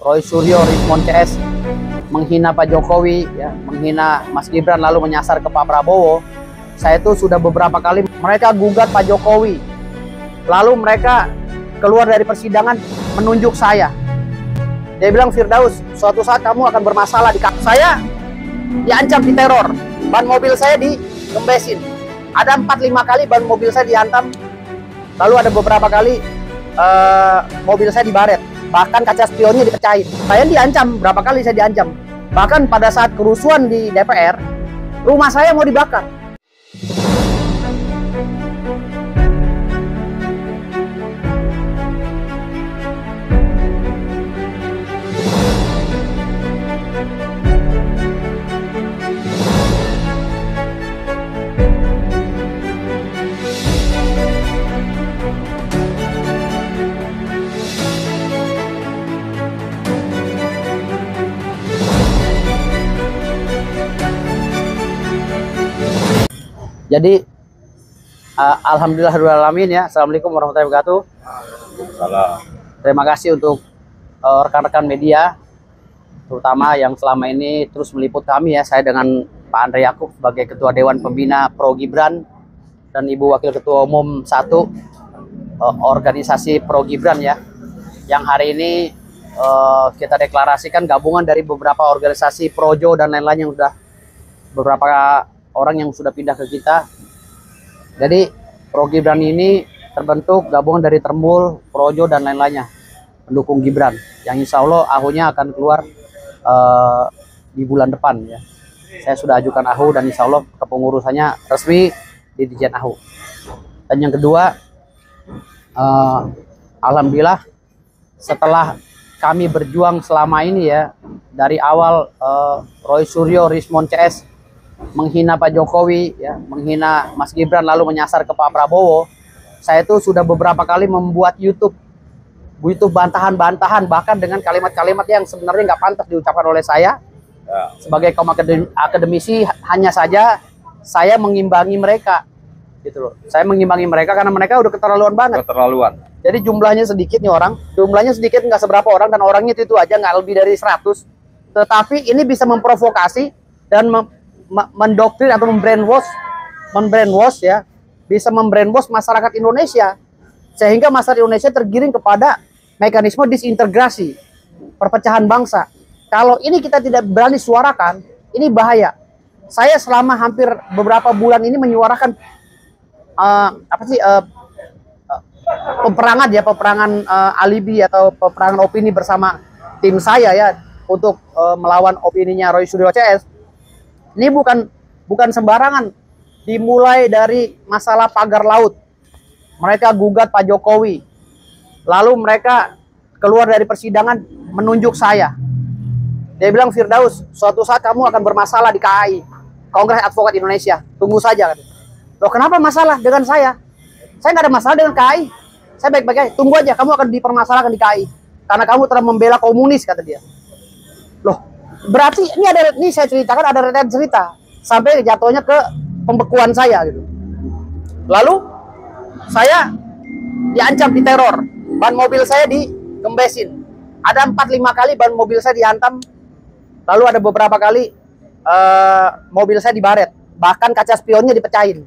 Roy Suryo, Rismon CS menghina Pak Jokowi, ya, menghina Mas Gibran lalu menyasar ke Pak Prabowo. Saya itu sudah beberapa kali mereka gugat Pak Jokowi, lalu mereka keluar dari persidangan menunjuk saya. Dia bilang, Firdaus, suatu saat kamu akan bermasalah di kampus. Saya diancam diteror, ban mobil saya digembesin. Ada 4-5 kali ban mobil saya dihantam, lalu ada beberapa kali mobil saya dibaret, bahkan kaca spionnya dipecahin. Saya diancam, berapa kali saya diancam. Bahkan pada saat kerusuhan di DPR, rumah saya mau dibakar. Jadi alhamdulillahirrahmanirrahim ya. Assalamualaikum warahmatullahi wabarakatuh. Salam. Terima kasih untuk rekan-rekan media, terutama yang selama ini terus meliput kami ya. Saya dengan Pak Andre Yakub sebagai Ketua Dewan Pembina Pro Gibran dan Ibu Wakil Ketua Umum 1 organisasi Pro Gibran ya. Yang hari ini kita deklarasikan gabungan dari beberapa organisasi Projo dan lain-lain yang sudah beberapa orang yang sudah pindah ke kita. Jadi Pro Gibran ini terbentuk gabungan dari Termul, Projo dan lain-lainnya pendukung Gibran, yang insya Allah AHU-nya akan keluar di bulan depan ya. Saya sudah ajukan AHU dan insya Allah kepengurusannya resmi di Dirjen AHU. Dan yang kedua, alhamdulillah setelah kami berjuang selama ini ya, dari awal Roy Suryo, Rismon CS menghina Pak Jokowi, ya, menghina Mas Gibran lalu menyasar ke Pak Prabowo. Saya itu sudah beberapa kali membuat YouTube bantahan-bantahan, bahkan dengan kalimat-kalimat yang sebenarnya nggak pantas diucapkan oleh saya. Sebagai kaum akademisi, hanya saja saya mengimbangi mereka, gitu loh. Saya mengimbangi mereka karena mereka udah keterlaluan banget. Keterlaluan. Jadi jumlahnya sedikit nih orang, jumlahnya sedikit nggak seberapa orang, dan orangnya itu aja nggak lebih dari 100. Tetapi ini bisa memprovokasi dan mendoktrin atau membrainwash ya, bisa membrainwash masyarakat Indonesia sehingga masyarakat Indonesia tergiring kepada mekanisme disintegrasi, perpecahan bangsa. Kalau ini kita tidak berani suarakan, ini bahaya. Saya selama hampir beberapa bulan ini menyuarakan peperangan alibi atau peperangan opini bersama tim saya ya, untuk melawan opininya Roy Suryo CS. Ini bukan sembarangan. Dimulai dari masalah pagar laut. Mereka gugat Pak Jokowi. Lalu mereka keluar dari persidangan menunjuk saya. Dia bilang, Firdaus, suatu saat kamu akan bermasalah di KAI, Kongres Advokat Indonesia. Tunggu saja. Loh, kenapa masalah dengan saya? Saya nggak ada masalah dengan KAI. Saya baik-baik aja. Tunggu aja, kamu akan dipermasalahkan di KAI. Karena kamu telah membela komunis, kata dia. Loh, berarti ini saya ceritakan ada rentetan cerita sampai jatuhnya ke pembekuan saya gitu. Lalu saya diancam diteror, ban mobil saya digembesin. Ada 4-5 kali ban mobil saya dihantam, lalu ada beberapa kali mobil saya dibaret, bahkan kaca spionnya dipecahin.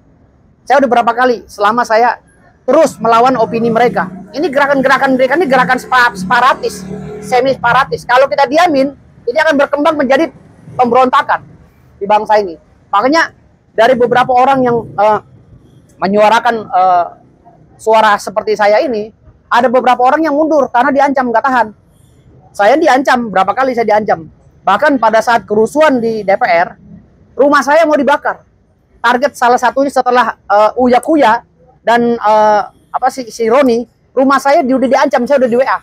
Saya udah berapa kali selama saya terus melawan opini mereka. Ini gerakan-gerakan mereka ini gerakan separatis, semi separatis. Kalau kita diamin, ini akan berkembang menjadi pemberontakan di bangsa ini. Makanya dari beberapa orang yang menyuarakan suara seperti saya ini, ada beberapa orang yang mundur karena diancam, nggak tahan. Saya diancam, berapa kali saya diancam. Bahkan pada saat kerusuhan di DPR, rumah saya mau dibakar. Target salah satunya setelah Uya Kuya dan si Roni, rumah saya udah diancam, saya udah di WA.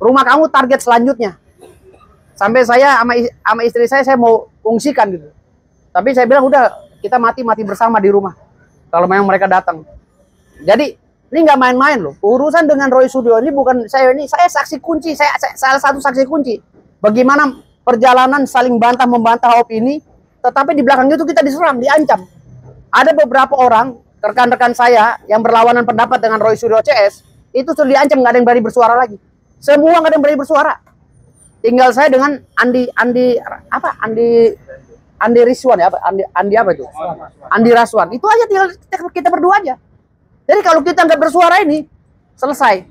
Rumah kamu target selanjutnya. Sampai saya sama istri saya mau fungsikan gitu. Tapi saya bilang udah, kita mati bersama di rumah kalau memang mereka datang. Jadi ini nggak main-main loh. Urusan dengan Roy Suryo ini bukan saya saksi kunci, saya salah satu saksi kunci. Bagaimana perjalanan saling bantah-membantah opini, tetapi di belakang itu kita diserang, diancam. Ada beberapa orang, rekan-rekan saya yang berlawanan pendapat dengan Roy Suryo CS, itu sudah diancam, nggak ada yang berani bersuara lagi. Semua nggak ada yang berani bersuara. tinggal saya dengan Andi Rizwan ya, Andi apa itu? Andi Raswan. Itu aja, tinggal kita berdua aja. Jadi kalau kita nggak bersuara ini, selesai,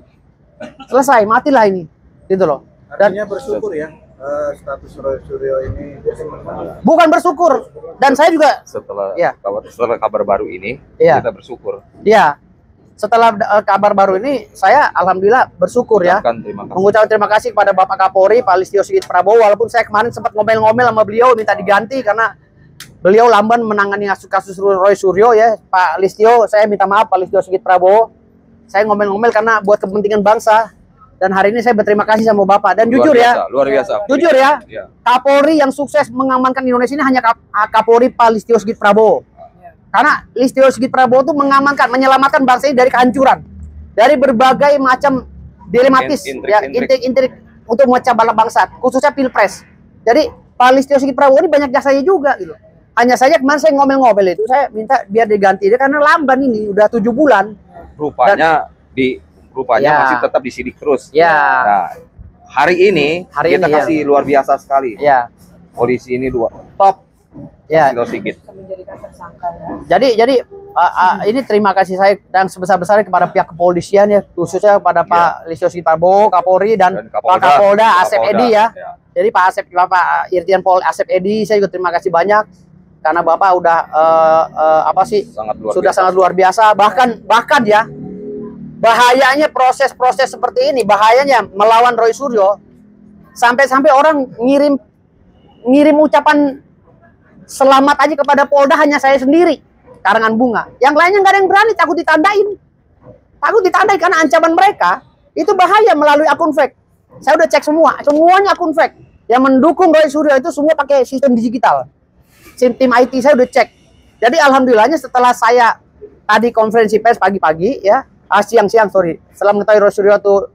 matilah ini, gitu loh. Dan artinya bersyukur ya, status Roy Suryo ini bukan bersyukur. Dan saya juga setelah ya, setelah kabar baru ini, ya, kita bersyukur. Ya, setelah kabar baru ini, saya alhamdulillah bersyukur ya. Mengucapkan terima kasih kepada Bapak Kapolri, Pak Listio Sigit Prabowo. Walaupun saya kemarin sempat ngomel-ngomel sama beliau, minta diganti karena beliau lamban menangani kasus Roy Suryo ya. Pak Listio, saya minta maaf Pak Listio Sigit Prabowo. Saya ngomel-ngomel karena buat kepentingan bangsa. Dan hari ini saya berterima kasih sama Bapak. Dan jujur ya, luar biasa. Jujur ya, Kapolri yang sukses mengamankan Indonesia ini hanya Kapolri Pak Listio Sigit Prabowo. Karena Listio Sigit Prabowo itu mengamankan, menyelamatkan bangsa ini dari kehancuran, dari berbagai macam dilematis, intrik untuk memecah belah bangsa, khususnya pilpres. Jadi Pak Listio Sigit Prabowo ini banyak jasanya juga gitu. Hanya saja kemarin saya ngomel-ngomel itu, saya minta biar diganti dia karena lamban ini udah 7 bulan. Rupanya masih tetap disidik terus. Ya. Nah, hari ini kita kasih luar biasa sekali. Ya. Polisi ini top. Ya. Sigit. Jadi ini terima kasih saya dan sebesar-besarnya kepada pihak kepolisian ya, khususnya kepada Pak Listio Sigit Prabowo, Kapolri dan Pak Kapolda Asep Edi ya. Jadi Bapak Irjen Pol Asep Edi, saya juga terima kasih banyak karena Bapak udah sangat luar biasa. Bahkan ya, bahayanya proses-proses seperti ini, bahayanya melawan Roy Suryo, sampai orang ngirim ucapan selamat aja kepada Polda hanya saya sendiri, karangan bunga. Yang lainnya nggak ada yang berani, takut ditandain karena ancaman mereka itu bahaya melalui akun fake. Saya udah cek semuanya akun fake yang mendukung Roy Suryo itu semua pakai sistem digital. Tim IT saya udah cek. Jadi alhamdulillahnya setelah saya tadi konferensi pers pagi-pagi ya, siang-siang setelah mengetahui Roy Suryo itu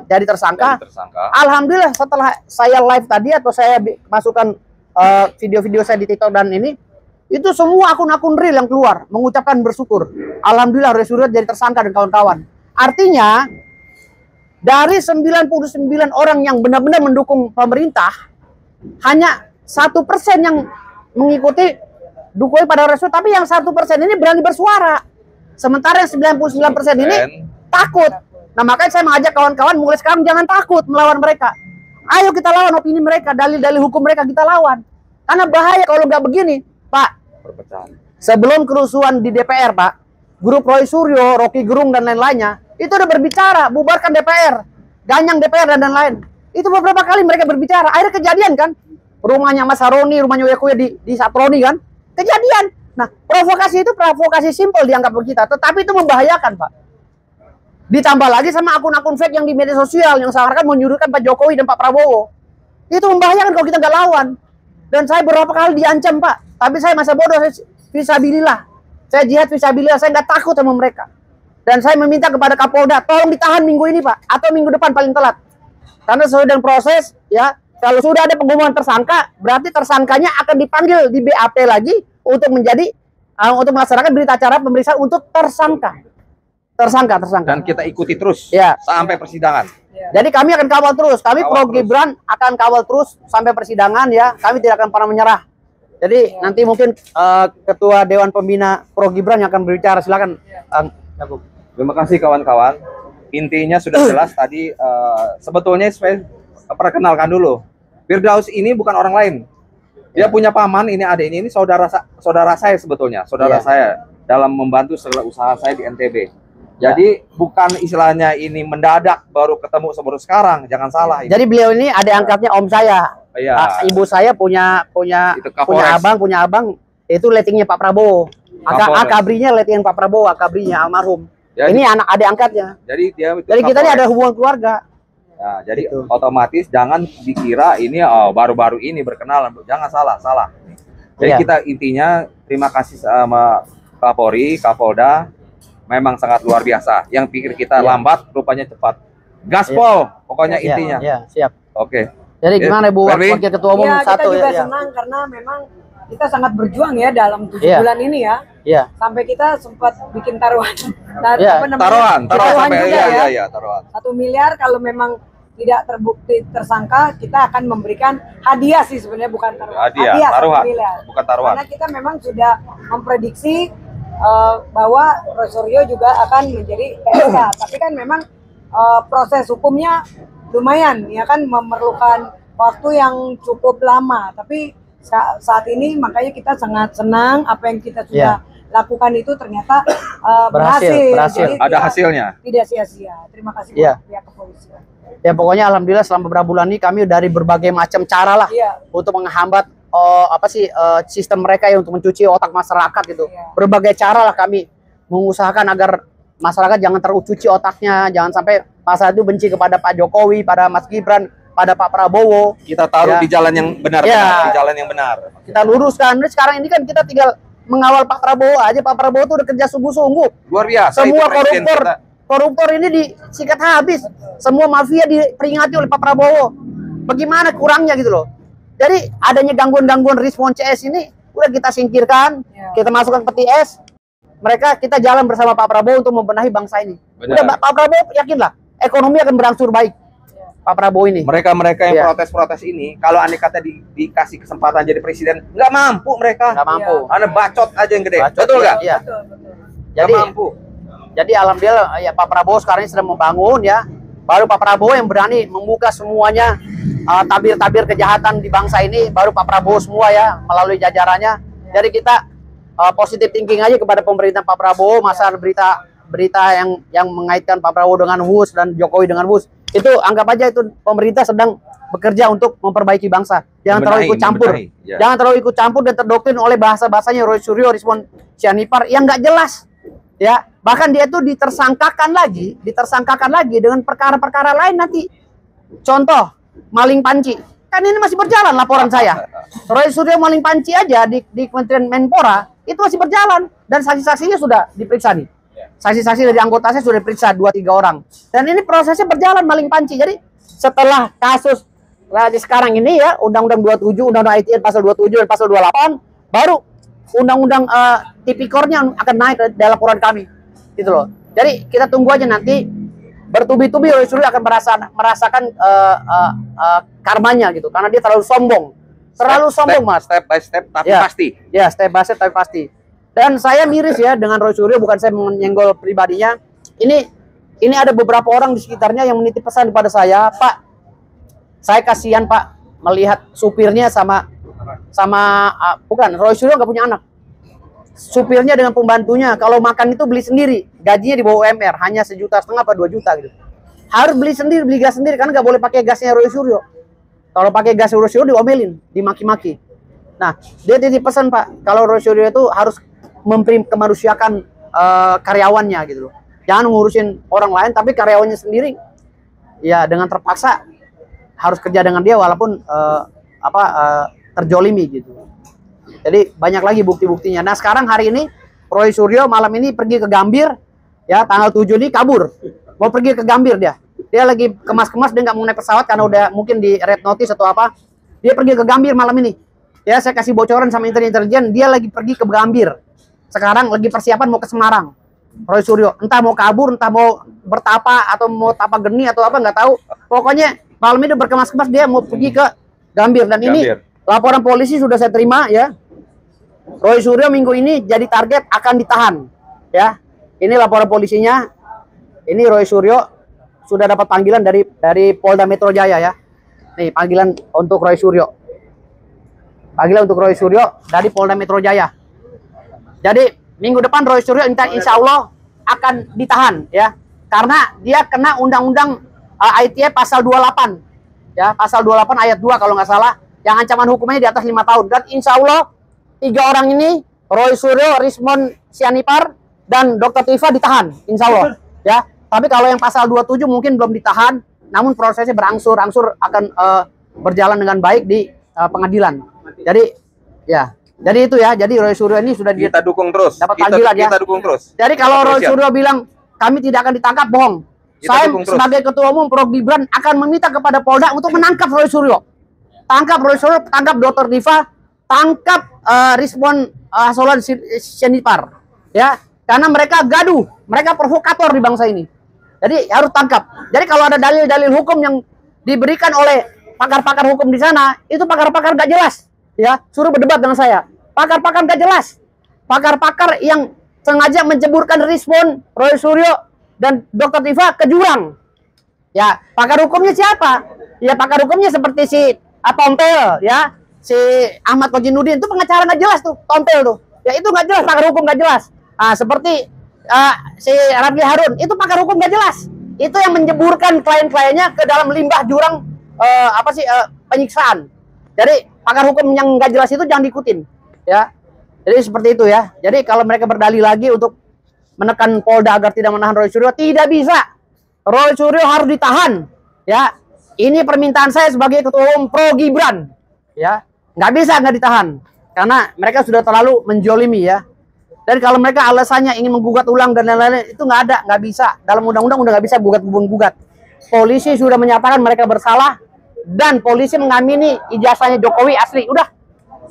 jadi tersangka. Alhamdulillah setelah saya live tadi atau saya masukkan video-video saya di TikTok dan ini, itu semua akun-akun real yang keluar mengucapkan bersyukur. Alhamdulillah Roy Suryo jadi tersangka dan kawan-kawan. Artinya dari 99 orang yang benar-benar mendukung pemerintah, hanya 1% yang mengikuti dukungan pada Roy Suryo, tapi yang 1% ini berani bersuara. Sementara yang 99% ini takut. Nah makanya saya mengajak kawan-kawan mulai sekarang jangan takut melawan mereka. Ayo kita lawan opini mereka, dalil-dalil hukum mereka kita lawan. Karena bahaya kalau nggak begini, Pak. Sebelum kerusuhan di DPR, Pak, grup Roy Suryo, Rocky Gerung dan lain-lainnya, itu udah berbicara, bubarkan DPR, ganyang DPR dan lain-lain. Itu beberapa kali mereka berbicara. Akhirnya kejadian kan, rumahnya Mas Haroni, rumahnya Uyakuya di Satroni kan, kejadian. Nah, provokasi itu provokasi simpel dianggap kita, tetapi itu membahayakan, Pak. Ditambah lagi sama akun-akun fake yang di media sosial yang seakan-akan menyudutkan Pak Jokowi dan Pak Prabowo. Itu membahayakan kalau kita nggak lawan. Dan saya beberapa kali diancam, Pak. Tapi saya masa bodoh, saya fisabilillah. Saya jihad fisabilillah, saya nggak takut sama mereka. Dan saya meminta kepada Kapolda, tolong ditahan minggu ini, Pak. Atau minggu depan paling telat. Karena sesuai dengan proses, ya, kalau sudah ada pengumuman tersangka, berarti tersangkanya akan dipanggil di BAP lagi untuk untuk melaksanakan berita acara pemeriksaan untuk tersangka. Dan kita ikuti terus sampai persidangan. Jadi kami akan kawal terus. Kami Pro Gibran akan kawal terus sampai persidangan ya. Kami tidak akan pernah menyerah. Jadi nanti mungkin Ketua Dewan Pembina Pro Gibran yang akan berbicara. Silakan. Terima kasih kawan-kawan. Intinya sudah jelas tadi. Sebetulnya saya perkenalkan dulu. Firdaus ini bukan orang lain. Dia punya paman. Ini adik ini saudara saya sebetulnya. Saudara saya dalam membantu segala usaha saya di NTB. Jadi bukan istilahnya ini mendadak baru ketemu sekarang, jangan salah. Jadi beliau ini ada angkatnya om saya. Ibu saya punya abang itu lettingnya Pak Prabowo. Akabrinya letting Pak Prabowo, akabrinya almarhum. Jadi, ini adik angkatnya. Jadi kita ini ada hubungan keluarga. Ya, jadi otomatis jangan dikira ini baru-baru ini berkenalan, jangan salah. Jadi kita intinya terima kasih sama Kapolri, Kapolda. Memang sangat luar biasa. Yang pikir kita lambat, rupanya cepat. Gaspol, pokoknya intinya. Siap. Oke. Jadi gimana Bu, Wakil Ketua Umum satu kita juga senang karena memang kita sangat berjuang ya dalam 7 bulan ini ya. Sampai kita sempat bikin taruhan. Taruhan juga sampai ya. 1 miliar kalau memang tidak terbukti tersangka, kita akan memberikan hadiah sih sebenarnya, bukan taruhan. Hadiah, taruhan, bukan taruhan. Karena kita memang sudah memprediksi bahwa Roy Suryo juga akan menjadi PSK. Tapi kan memang proses hukumnya lumayan, ya kan, memerlukan waktu yang cukup lama. Tapi saat ini makanya kita sangat senang apa yang kita sudah lakukan itu ternyata berhasil. Jadi ada hasilnya. Tidak sia-sia. Terima kasih buat pihak kepolisian. Ya pokoknya alhamdulillah selama beberapa bulan ini kami dari berbagai macam cara lah untuk menghambat sistem mereka ya untuk mencuci otak masyarakat gitu. Berbagai cara lah kami mengusahakan agar masyarakat jangan tercuci otaknya, jangan sampai masa itu benci kepada Pak Jokowi, pada Mas Gibran, pada Pak Prabowo. Kita taruh di jalan yang benar, di jalan yang benar. Kita luruskan. Nah, sekarang ini kan kita tinggal mengawal Pak Prabowo aja. Pak Prabowo tuh udah kerja sungguh-sungguh. Luar biasa. Semua koruptor ini disikat habis. Semua mafia diperingati oleh Pak Prabowo. Bagaimana kurangnya gitu loh. Jadi adanya gangguan-gangguan respon CS ini udah kita singkirkan. Kita masukkan peti es. Kita jalan bersama Pak Prabowo untuk membenahi bangsa ini. Udah Pak Prabowo yakinlah ekonomi akan berangsur baik. Pak Prabowo ini. Mereka yang protes-protes ini, kalau andai kata dikasih kesempatan jadi presiden, nggak mampu mereka. Nggak mampu. Anda bacot aja yang gede. Bacot, betul nggak? Iya. Jadi mampu. Jadi alhamdulillah ya Pak Prabowo sekarang ini sedang membangun ya. Baru Pak Prabowo yang berani membuka semuanya tabir-tabir kejahatan di bangsa ini. Baru Pak Prabowo semua ya melalui jajarannya. Jadi kita positive thinking aja kepada pemerintah Pak Prabowo. Masa berita yang mengaitkan Pak Prabowo dengan WUS dan Jokowi dengan WUS. Itu anggap aja itu pemerintah sedang bekerja untuk memperbaiki bangsa. Jangan terlalu ikut campur. Jangan terlalu ikut campur dan terdoktrin oleh bahasa-bahasanya Roy Suryo, Rizwan Syahipar yang nggak jelas. Ya, bahkan dia itu ditersangkakan lagi dengan perkara-perkara lain nanti. Contoh, maling panci. Kan ini masih berjalan laporan saya. Roy Suryo maling panci aja di Kementerian Menpora itu masih berjalan dan saksi-saksinya sudah diperiksa nih. Saksi-saksi dari anggota saya sudah diperiksa 2-3 orang. Dan ini prosesnya berjalan maling panci. Jadi setelah kasus sekarang ini ya, Undang-Undang 27, Undang-Undang ITE pasal 27 dan pasal 28, baru Undang-Undang Tipikornya akan naik dari laporan kami. Gitu loh. Jadi kita tunggu aja nanti bertubi-tubi Roy Suryo akan merasakan karmanya gitu. Karena dia terlalu sombong. Sombong, Mas. Step by step tapi pasti. Ya, step by step tapi pasti. Dan saya miris ya dengan Roy Suryo, bukan saya menyenggol pribadinya. Ini ada beberapa orang di sekitarnya yang menitip pesan kepada saya, Pak, saya kasihan Pak melihat supirnya bukan, Roy Suryo nggak punya anak. Supirnya dengan pembantunya, kalau makan itu beli sendiri, gajinya di bawah UMR, hanya 1,5 juta apa 2 juta gitu. Harus beli gas sendiri, karena nggak boleh pakai gasnya Roy Suryo. Kalau pakai gas Roy Suryo diomelin, dimaki-maki. Nah, dia titip pesan Pak, kalau Roy Suryo itu harus kemanusiakan karyawannya gitu loh. Jangan ngurusin orang lain tapi karyawannya sendiri ya dengan terpaksa harus kerja dengan dia walaupun terjolimi gitu. Jadi banyak lagi bukti-buktinya. Nah, sekarang hari ini Roy Suryo malam ini pergi ke Gambir ya, tanggal 7 ini kabur. Mau pergi ke Gambir dia. Dia lagi kemas-kemas, dia nggak mau naik pesawat karena udah mungkin di red notice atau apa. Dia pergi ke Gambir malam ini. Ya, saya kasih bocoran sama intelijen, dia lagi pergi ke Gambir. Sekarang lagi persiapan mau ke Semarang. Roy Suryo entah mau kabur, entah mau bertapa atau mau tapa geni atau apa nggak tahu. Pokoknya malam ini berkemas-kemas dia mau pergi ke Gambir. Dan ini laporan polisi sudah saya terima ya. Roy Suryo minggu ini jadi target akan ditahan ya. Ini laporan polisinya. Ini Roy Suryo sudah dapat panggilan dari Polda Metro Jaya ya. Nih panggilan untuk Roy Suryo. Panggilan untuk Roy Suryo dari Polda Metro Jaya. Jadi minggu depan Roy Suryo insya Allah akan ditahan ya, karena dia kena undang-undang ITE pasal 28 ya, pasal 28 ayat 2 kalau nggak salah, yang ancaman hukumannya di atas 5 tahun. Dan insya Allah 3 orang ini, Roy Suryo, Rizwan Syahipar dan Dr. Tifa ditahan insya Allah ya. Tapi kalau yang pasal 27 mungkin belum ditahan, namun prosesnya berangsur-angsur akan berjalan dengan baik di pengadilan. Jadi ya, jadi itu ya. Jadi Roy Suryo ini sudah kita dukung terus. Dapat panggilan ya. Kita dukung terus. Jadi kalau Roy Suryo bilang kami tidak akan ditangkap, bohong. Saya sebagai ketua umum Pro Gibran akan meminta kepada Polda untuk menangkap Roy Suryo. Tangkap Roy Suryo, tangkap Dr. Diva, tangkap Rizwan Syahipar. Ya, karena mereka gaduh, mereka provokator di bangsa ini. Jadi harus tangkap. Jadi kalau ada dalil-dalil hukum yang diberikan oleh pakar-pakar hukum di sana, itu pakar-pakar gak jelas, ya, suruh berdebat dengan saya. Pakar-pakar gak jelas, pakar-pakar yang sengaja menceburkan Respon, Roy Suryo, dan Dr. Tifa ke jurang. Ya, pakar hukumnya siapa? Ya, pakar hukumnya seperti si Tontel, ya, si Ahmad Kojinuddin, itu pengacara nggak jelas tuh, Tontel tuh. Ya, itu nggak jelas, pakar hukum nggak jelas. Seperti si Radli Harun, itu pakar hukum nggak jelas. Itu yang menjeburkan klien-kliennya ke dalam limbah jurang penyiksaan. Jadi pakar hukum yang nggak jelas itu jangan diikutin, ya. Jadi seperti itu ya. Jadi kalau mereka berdalih lagi untuk menekan Polda agar tidak menahan Roy Suryo, tidak bisa. Roy Suryo harus ditahan, ya. Ini permintaan saya sebagai ketua umum Pro Gibran, ya. Nggak bisa nggak ditahan, karena mereka sudah terlalu menjolimi, ya. Dan kalau mereka alasannya ingin menggugat ulang dan lain-lain, itu nggak ada, nggak bisa. Dalam undang-undang udah nggak bisa gugat. Polisi sudah menyatakan mereka bersalah, dan polisi mengamini ijazahnya Jokowi asli. Udah.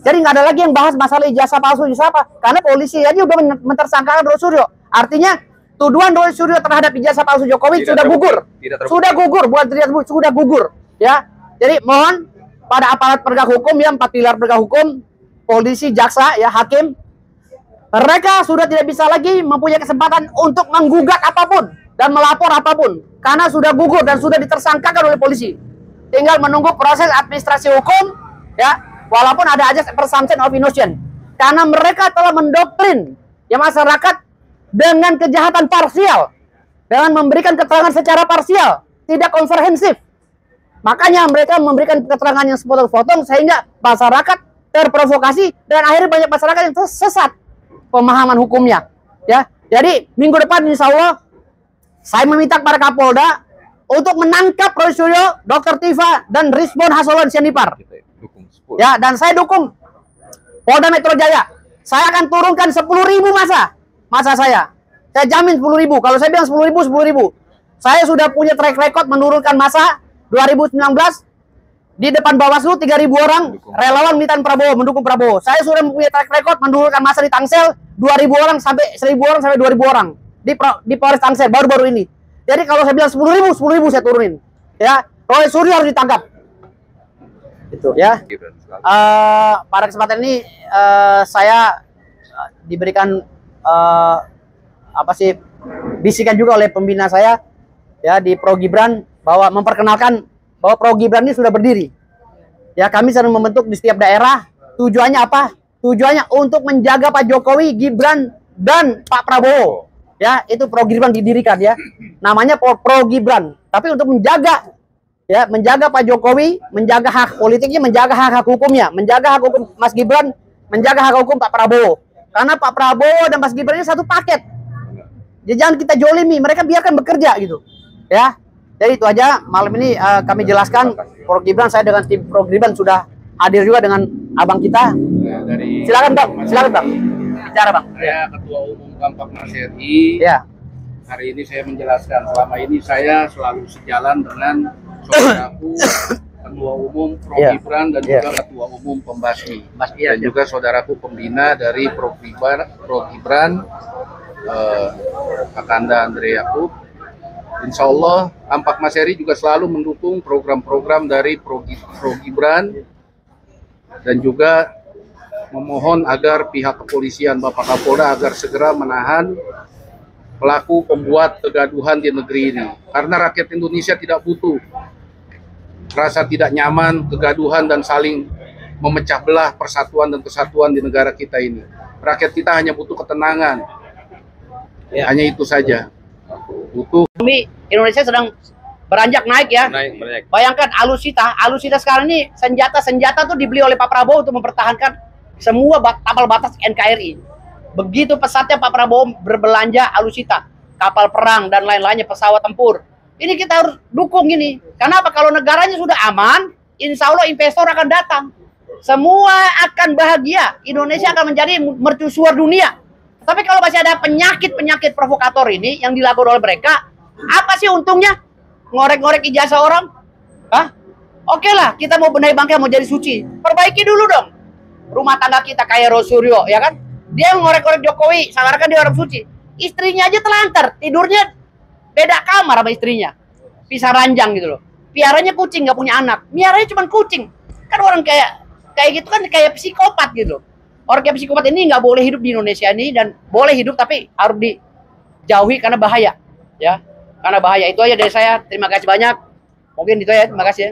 Jadi nggak ada lagi yang bahas masalah ijazah palsu, ijazah apa. Karena polisi aja udah mentersangkakan Roy Suryo. Artinya tuduhan Roy Suryo terhadap ijazah palsu Jokowi sudah gugur. Sudah gugur, bukan tidak sudah gugur. Ya. Jadi mohon pada aparat penegak hukum, ya, 4 pilar penegak hukum, polisi, jaksa, ya, hakim, mereka sudah tidak bisa lagi mempunyai kesempatan untuk menggugat apapun dan melapor apapun karena sudah gugur dan sudah ditersangkakan oleh polisi. Tinggal menunggu proses administrasi hukum, ya, walaupun ada aja presumption of innocence, karena mereka telah mendoktrin ya masyarakat dengan kejahatan parsial, dengan memberikan keterangan secara parsial, tidak komprehensif. Makanya mereka memberikan keterangan yang sepotong-potong sehingga masyarakat terprovokasi dan akhirnya banyak masyarakat yang tersesat pemahaman hukumnya, ya. Jadi minggu depan insya Allah saya meminta kepada Kapolda untuk menangkap Roy Suryo, Dr. Tifa, dan Respon Hasolon Sianipar. Ya, dan saya dukung Polda Metro Jaya. Saya akan turunkan 10.000 masa saya. Saya jamin 10.000. Kalau saya bilang 10.000. Saya sudah punya track record menurunkan masa 2019. Di depan Bawaslu 3.000 orang relawan militan Prabowo, mendukung Prabowo. Saya sudah mempunyai track record menurunkan masa di Tangsel 2.000 orang sampai 1.000 orang sampai 2.000 orang di Polres Tangsel baru-baru ini. Jadi kalau saya bilang 10.000 saya turunin. Ya, Roy Suryo harus ditangkap. Itu ya. Pada kesempatan ini saya diberikan bisikan juga oleh pembina saya, ya, di Pro Gibran, bahwa memperkenalkan bahwa Pro Gibran ini sudah berdiri. Ya, kami sedang membentuk di setiap daerah. Tujuannya apa? Tujuannya untuk menjaga Pak Jokowi, Gibran, dan Pak Prabowo. Ya, itu Pro Gibran didirikan, ya. Namanya Pro Gibran. Tapi untuk menjaga, ya, menjaga Pak Jokowi, menjaga hak politiknya, menjaga hak hukumnya, menjaga hak hukum Mas Gibran, menjaga hak hukum Pak Prabowo. Karena Pak Prabowo dan Mas Gibran ini satu paket. Ya, jangan kita jolimi, mereka biarkan bekerja gitu. Ya. Jadi itu aja malam ini kami jelaskan. Pro Gibran, saya dengan tim Pro Gibran sudah hadir juga dengan abang kita. Ya, silakan bang, bicara bang. Saya Ketua Umum Kampak-Mas RI. Ya. Hari ini saya menjelaskan, selama ini saya selalu sejalan dengan saudaraku Ketua Umum Pro Gibran dan juga Ketua Umum Pembasmi, dan juga saudaraku pembina dari Pro Gibran, Kakanda Andre Yakub. Insya Allah Kampak-Mas RI juga selalu mendukung program-program dari Pro Gibran dan juga memohon agar pihak kepolisian, Bapak Kapolda, agar segera menahan pelaku pembuat kegaduhan di negeri ini. Karena rakyat Indonesia tidak butuh rasa tidak nyaman, kegaduhan, dan saling memecah belah persatuan dan kesatuan di negara kita ini. Rakyat kita hanya butuh ketenangan. Hanya itu saja. Butuh. Indonesia sedang beranjak naik, ya. Naik. Bayangkan alusista sekarang ini senjata tuh dibeli oleh Pak Prabowo untuk mempertahankan semua kapal batas NKRI. Begitu pesatnya Pak Prabowo berbelanja alusista, kapal perang dan lain-lainnya, pesawat tempur. Ini kita harus dukung ini. Kenapa? Kalau negaranya sudah aman, insya Allah investor akan datang. Semua akan bahagia. Indonesia akan menjadi mercusuar dunia. Tapi kalau masih ada penyakit provokator ini yang dilakukan oleh mereka, apa sih untungnya? Ngorek-ngorek ijazah orang? Hah? Oke lah, kita mau benahi bangkai, mau jadi suci. Perbaiki dulu dong rumah tangga kita kayak Roy Suryo, ya kan? Dia ngorek-ngorek Jokowi, seakan-akan dia orang suci. Istrinya aja telantar, tidurnya beda kamar sama istrinya. Pisah ranjang gitu loh. piaranya kucing, nggak punya anak, miaranya cuma kucing. Kan orang kayak gitu kan kayak psikopat gitu. Orang kayak psikopat ini nggak boleh hidup di Indonesia ini, dan boleh hidup tapi harus dijauhi karena bahaya, ya. Karena bahaya. Itu aja dari saya. Terima kasih banyak. Mungkin itu ya. Terima kasih ya.